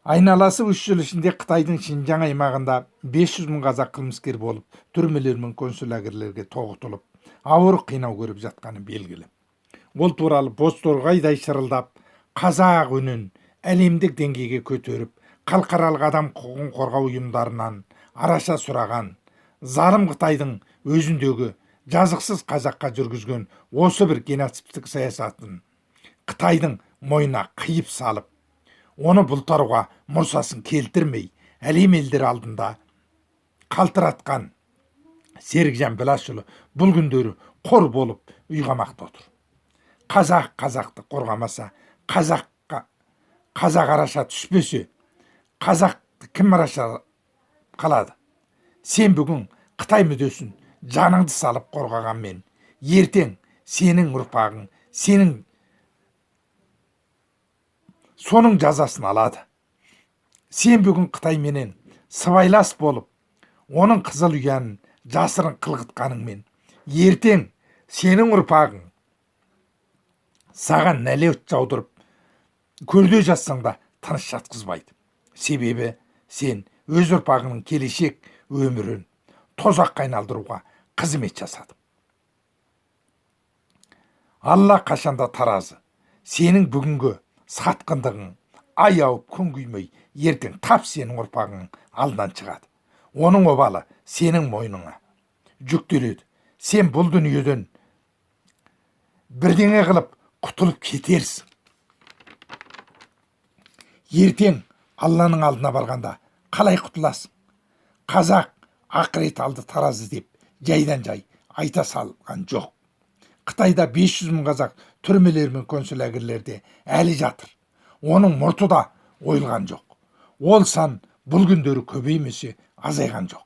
Айналасы 3 жыл ішінде Қытайдың Шинжаң аймағында 500 мың қазақ қылмыскер болып, түрмелер мен концлагерлерге тоғытылып, ауыр қинау көріп жатқаны белгілі. Ол туралы бозторғайдай шырылдап, қазақ үнін әлемдік деңгейге көтеріп, халықаралық адам құқығын қорғау ұйымдарынан араша сұраған залым Қытайдың өзіндегі жазықсыз қазаққа жүргізген осы бір геноцидтік саясатын Қытайдың мойнына қиып салып, оны бұлтаруға мұрсасын келтірмей, әлем елдері алдында қалтыратқан Серікжан Біләшұлы бұл күндері қор болып үйғамақта отыр. Қазақ қазақты қорғамаса, қазақ араша түспесе, қазақты кім араша қалады? Сен бүгін Қытай мүддесін жаныңды салып қорғағанмен, ертең сенің ұрпағың, соның жазасын алады. Сен бүгін Қытай менен сыбайлас болып, оның қызыл ұянын жасырын қылғытқаныңмен, ертең сенің ұрпағың саған нәлет жаудырып, көрде жатсаң да тыныш жатқызбайды. Себебі сен өз ұрпағының келешек өмірін тозаққа айналдыруға қызмет жасадың. Алла қашанда таразы, сенің бүгінгі сатқындығың ай ауып күн күймей, ертең тап сенің ұрпағың алдынан шығады. Оның обалы сенің мойныңа жүктеледі. Сен бұл дүниеден бірдеңе қылып құтылып кетерсің. Ертең Алланың алдына барғанда қалай құтыласың? Қазақ ақырет алды таразы деп жайдан жай айта салған жоқ. Қытайда 500 мың қазақ түрмелер мен концлагерлерде әлі жатыр. Оның мұрты да ойылған жоқ. Ол сан бұл күндері көбеймесе азайған жоқ.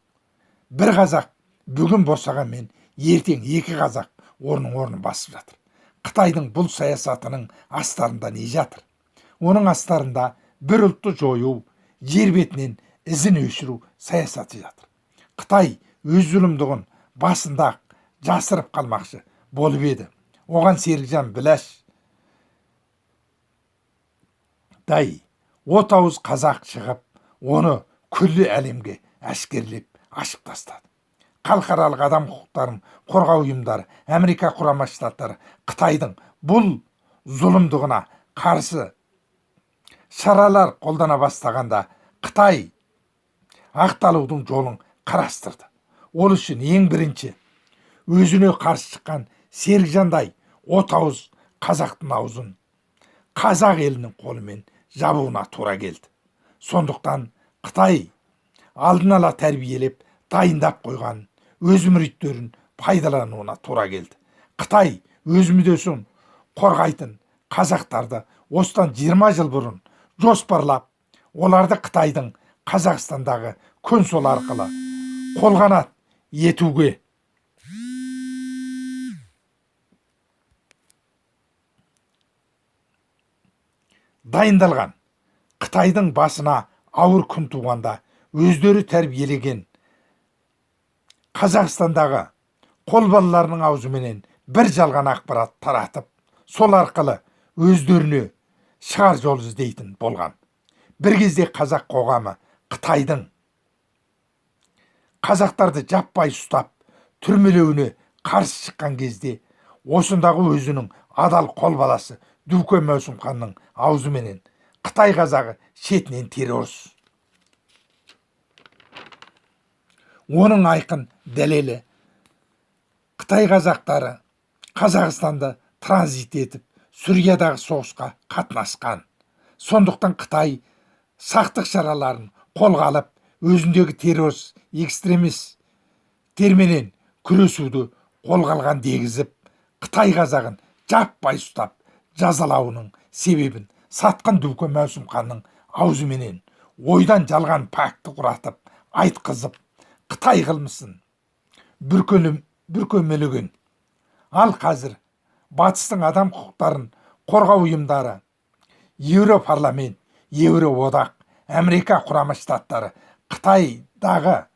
Бір қазақ бүгін босағанмен, ертең екі қазақ орнын басып жатыр. Қытайдың бұл саясатының астарында не жатыр? Оның астарында бір ұлтты жою, жер бетінен ізін өшіру саясаты жатыр. Қытай өз зұлымдығын басында жасырып қалмақшы болып еді. Оған Серікжан Біләш дай от ауыз қазақ шығып, оны күллі әлемге әшкерлеп ашып тастады. Халықаралық адам құқықтарын қорғау ұйымдары, Америка құрама штаттары Қытайдың бұл зұлымдығына қарсы шаралар қолдана бастағанда, Қытай ақталудың жолын қарастырды. Ол үшін ең бірінші өзіне қарсы шыққан Серікжандай от ауыз қазақтың аузын қазақ елінің қолымен жабуына тура келді. Сондықтан Қытай алдын ала тәрбиелеп дайындап қойған өз мүриттерін пайдалануына тура келді. Қытай өз мүддесін қорғайтын қазақтарды осыдан 20 жыл бұрын жоспарлап, оларды Қытайдың Қазақстандағы консул арқылы қолғанат етуге дайындалған. Қытайдың басына ауыр күн туғанда өздері тәрбиелеген Қазақстандағы қолбалаларының аузыменен бір жалған ақпарат таратып, сол арқылы өздеріне шығар жол іздейтін болған. Бір кезде қазақ қоғамы Қытайдың қазақтарды жаппай ұстап түрмелеуіне қарсы шыққан кезде, осындағы өзінің адал қолбаласы Дүлкен Маусымханның аузыменен Қытай қазағы шетінен террорс. Оның айқын дәлелі Қытай қазақтары Қазақстанды транзит етіп, Сүриядағы соғысқа қатынасқан. Сондықтан Қытай сақтық шараларын қолға алып, өзіндегі террорс, экстремист терменен күресуді қолға алған дегізіп, Қытай қазағын жаппай ұстап жазалауының себебін сатқын Дүлкен Маусымханның аузыменен ойдан жалған пакты құратып, айтқызып, Қытай қылмысын бүркемелеген. Ал қазір батыстың адам құқықтарын қорғау ұйымдары, Еуропарламент, Еуроодақ, Америка құрама штаттары Қытайдағы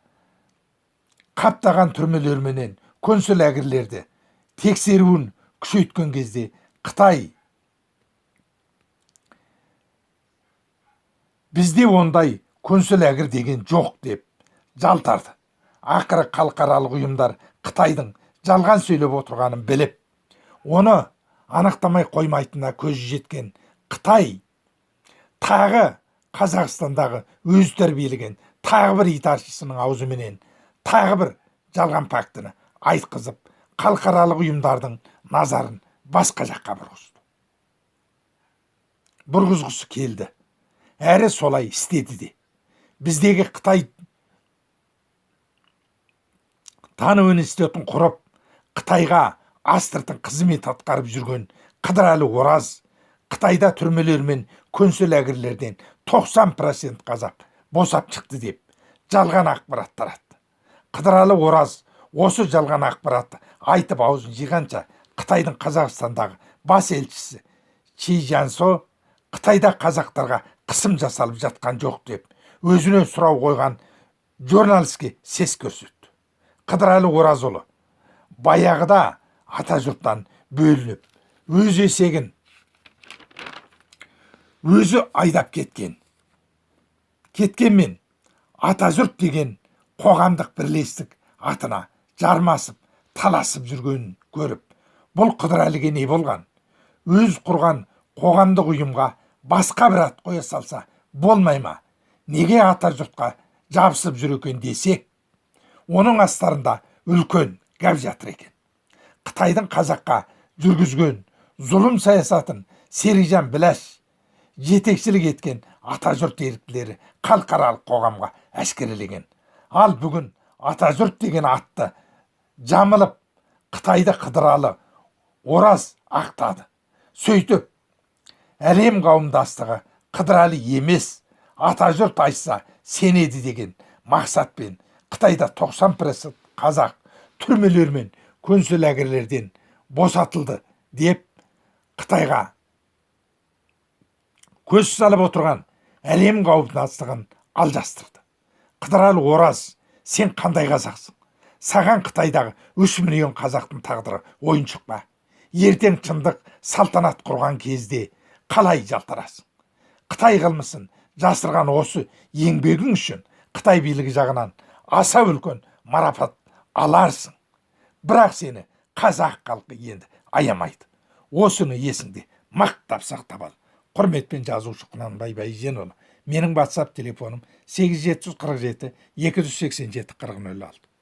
қаптаған түрмелерменен концлагерлерді тексеруін күшейткен кезде, Қытай Бізде ондай консул-әгір деген жоқ деп жалтарды. Ақыры халықаралық ұйымдар Қытайдың жалған сөйлеп отырғанын біліп, оны анықтамай қоймайтынына көзі жеткен Қытай тағы Қазақстандағы өз тәрбиелеген тағы бір итаршысының аузыменен тағы бір жалған фактіні айтқызып, халықаралық ұйымдардың назарын басқа жаққа бұрғызғысы келді. Әрі солай істеді де. Біздегі Қытай тану институтын құрып, Қытайға астыртын қызмет атқарып жүрген Қыдырәлі Ораз Қытайда түрмелер мен консул-әгірлерден 90% қазақ босап шықты деп жалған ақпарат таратты. Қыдырәлі Ораз осы жалған ақпаратты айтып аузын жиғанша Қытайдың Қазақстандағы бас елшісі Чи Жансо Қытайда қазақтарға қысым жасалып жатқан жоқ деп өзіне сұрау қойған журналистке сес көрсетті. Қыдырәлі Оразұлы баяғыда атажұрттан бөлініп, өз есегін өзі айдап кеткенмен атажұрт деген қоғамдық бірлестік атына жармасып, таласып жүргенін көріп, бұл Қыдырәліге не болған? Өз құрған қоғамдық ұйымға басқа бір ат қоя салса болмай ма? Неге атажұртқа жабысып жүр екен десек, оның астарында үлкен гәп жатыр екен. Қытайдың қазаққа жүргізген зұлым саясатын Серижан Біләш жетекшілік еткен атажұрт еріктілері халықаралық қоғамға әшкерелеген. Ал бүгін атажұрт деген атты жамылып Қытайды Қыдырәлі Ораз ақтады. Сөйтіп, әлем қауымдастығы Қыдырәлі емес, атажұрт айтса сенеді деген мақсатпен Қытайда 90% қазақ түрмелер мен консул-әгірлерден босатылды деп Қытайға көз салып отырған әлем қауымдастығын алжастырды. Қыдырәлі Ораз, сен қандай қазақсың? Саған Қытайдағы 3 миллион қазақтың тағдыры ойыншық па? Ертең шындық салтанат құрған кезде қалай жалтарасың? Қытай қылмысын жасырған осы еңбегің үшін Қытай билігі жағынан аса үлкен марапат аларсың. Бірақ сені қазақ халқы енді аямайды. Осыны есіңде мақтап сақтап ал. Құрметпен жазушы Құнанбай Байженұлы. Менің WhatsApp телефоным 8747 287 4006.